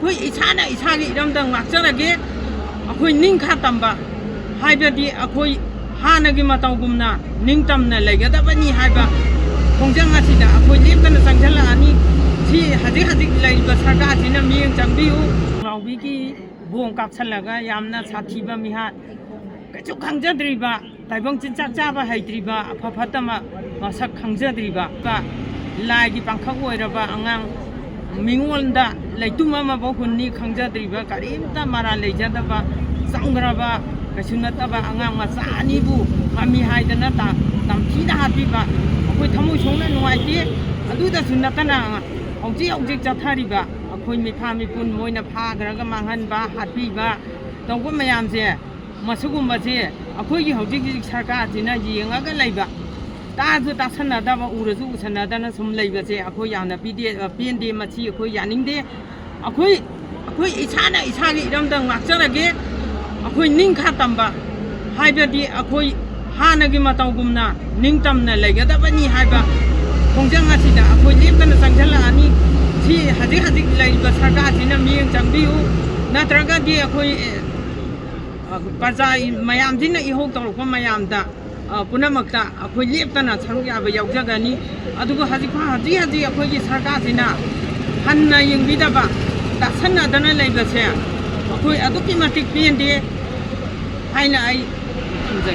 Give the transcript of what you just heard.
ꯑꯩꯈꯣꯏ ꯏꯁꯥꯅ ꯏꯁꯥꯒꯤ ꯏꯔꯝꯗ ꯉꯥꯛꯆꯔꯒꯦ ꯑꯩꯈꯣꯏ ꯅꯤꯡꯈꯥ ꯇꯝꯕ ꯍꯥꯏꯕꯗꯤ ꯑꯩꯈꯣꯏ ꯍꯥꯟꯅꯒꯤ ꯃꯇꯧꯒꯨꯝꯅ ꯅꯤꯡꯇꯝꯅ ꯂꯩꯒꯗꯕꯅꯤ ꯍꯥꯏꯕ ꯈꯣꯡꯖꯪ ꯑꯁꯤꯗ ꯑꯩꯈꯣꯏ ꯂꯦꯞꯇꯅ ꯆꯪꯁꯤꯜꯂꯛꯑꯅꯤ ꯁꯤ ꯍꯧꯖꯤꯛ ꯂꯩꯔꯤꯕ ꯁꯔꯀꯥꯔꯁꯤꯅ ꯃꯤꯠꯌꯦꯡ ꯆꯪꯕꯤꯌꯨ ꯅꯥꯎꯕꯤꯒꯤ ꯕꯣꯝ ꯀꯥꯞꯁꯜꯂꯒ ꯌꯥꯝꯅ ꯁꯥꯊꯤꯕ ꯃꯤꯍꯥꯠ ꯀꯩꯁꯨ ꯈꯪꯖꯗ꯭ꯔꯤꯕ ꯇꯥꯏꯕꯪ ꯆꯤꯟꯖꯥꯛ ꯆꯥꯕ ꯍꯩꯇ꯭ꯔꯤꯕ ꯑꯐ ꯐꯠꯇꯕ ꯃꯁꯛ ꯈꯪꯖꯗ꯭ꯔꯤꯕ ꯂꯥꯏꯒꯤ ꯄꯥꯡꯈꯛ ꯑꯣꯏꯔꯕ ꯑꯉꯥꯡ ꯃꯤꯉꯣꯟꯗ ꯂꯩꯇꯨꯝ ꯑꯃꯐꯥꯎ ꯍꯨꯟꯅꯤ ꯈꯪꯖꯗ꯭ꯔꯤꯕ ꯀꯔꯤꯝꯇ ꯃꯔꯥꯜ ꯂꯩꯖꯗꯕ ꯆꯪꯈ꯭ꯔꯕ ꯀꯩꯁꯨ ꯅꯠꯇꯕ ꯑꯉꯥꯡ ꯃꯆꯥ ꯑꯅꯤꯕꯨ ꯃꯃꯤ ꯍꯥꯏꯗꯅ ꯇꯝꯊꯤꯅ ꯍꯥꯠꯄꯤꯕ ꯑꯩꯈꯣꯏ ꯊꯃꯣꯏ ꯁꯣꯛꯅ ꯅꯨꯡꯉꯥꯏꯇꯦ ꯑꯗꯨꯗꯁꯨ ꯅꯠꯇꯅ ꯍꯧꯖꯤꯛ ꯆꯠꯊꯔꯤꯕ ꯑꯩꯈꯣꯏ ꯃꯤꯊꯥ ꯃꯤꯄꯨꯟ ꯃꯣꯏꯅ ꯐꯥꯈ꯭ꯔꯒ ꯃꯥꯡꯍꯟꯕ ꯍꯥꯠꯄꯤꯕ ꯇꯧꯕ ꯃꯌꯥꯝꯁꯦ ꯃꯁꯤꯒꯨꯝꯕꯁꯦ ꯑꯩꯈꯣꯏꯒꯤ ꯍꯧꯖꯤꯛ ꯁꯔꯀꯥꯔꯁꯤꯅ ꯌꯦꯡꯉꯒ ꯂꯩꯕ ꯇꯥꯁꯨ ꯇꯥꯁꯟꯅꯗꯕ ꯎꯔꯁꯨ ꯎꯁꯟꯅꯗꯅ ꯁꯨꯝ ꯂꯩꯕꯁꯦ ꯑꯩꯈꯣꯏ ꯌꯥꯝꯅ ꯄꯦꯟꯗꯦ ꯃꯁꯤ ꯑꯩꯈꯣই ꯌꯥꯅꯤꯡꯗꯦ ꯑꯩꯈꯣই ꯏꯁꯥꯅ ꯏꯁꯥꯒꯤ ꯏꯔꯝꯗ ꯉꯥꯛꯆꯔꯒꯦ ꯑꯩꯈꯣꯏ ꯅꯤꯡꯈꯥ ꯇꯝꯕ ꯍꯥꯏꯕꯗꯤ ꯑꯩꯈꯣꯏ ꯍꯥꯟꯅꯒꯤ ꯃꯇꯧꯒꯨꯝꯅ ꯅꯤꯡꯇꯝꯅ ꯂꯩꯒꯗꯕꯅꯤ ꯍꯥꯏꯕ ꯈꯣꯡꯖꯪ ꯑꯁꯤꯗ ꯑꯩꯈꯣꯏ ꯂꯦꯞꯇꯅ ꯆꯪꯁꯤꯜꯂꯛꯑꯅꯤ ꯁꯤ ꯍꯧꯖꯤꯛ ꯂꯩꯔꯤꯕ ꯁꯔꯀꯥꯔꯁꯤꯅ ꯃꯤꯠꯌꯦꯡ ꯆꯪꯕꯤꯌꯨ ꯅꯠꯇ꯭ꯔꯒꯗꯤ ꯑꯩꯈꯣꯏ ꯄ꯭ꯔꯖꯥ ꯃꯌꯥꯝꯁꯤꯅ ꯏꯍꯧ ꯇꯧꯔꯛꯄ ꯃꯌꯥꯝꯗ ꯄꯨꯝꯅꯃꯛꯇ ꯑꯩꯈꯣꯏ ꯂꯦꯞꯇꯅ ꯁꯔꯨꯛ ꯌꯥꯕ ꯌꯥꯎꯖꯒꯅꯤ ꯑꯗꯨꯒ ꯍꯧꯖꯤꯛ ꯑꯩꯈꯣꯏꯒꯤ ꯁꯔꯀꯥꯔꯁꯤꯅ ꯍꯟꯅ ꯌꯦꯡꯕꯤꯗꯕ ꯇꯥꯁꯟꯅꯗꯅ ꯂꯩꯕꯁꯦ ꯑꯩꯈꯣꯏ ꯑꯗꯨꯛꯀꯤ ꯃꯇꯤꯛ ꯄꯦꯟꯗꯦ ꯍꯥꯏꯅ ꯑꯩ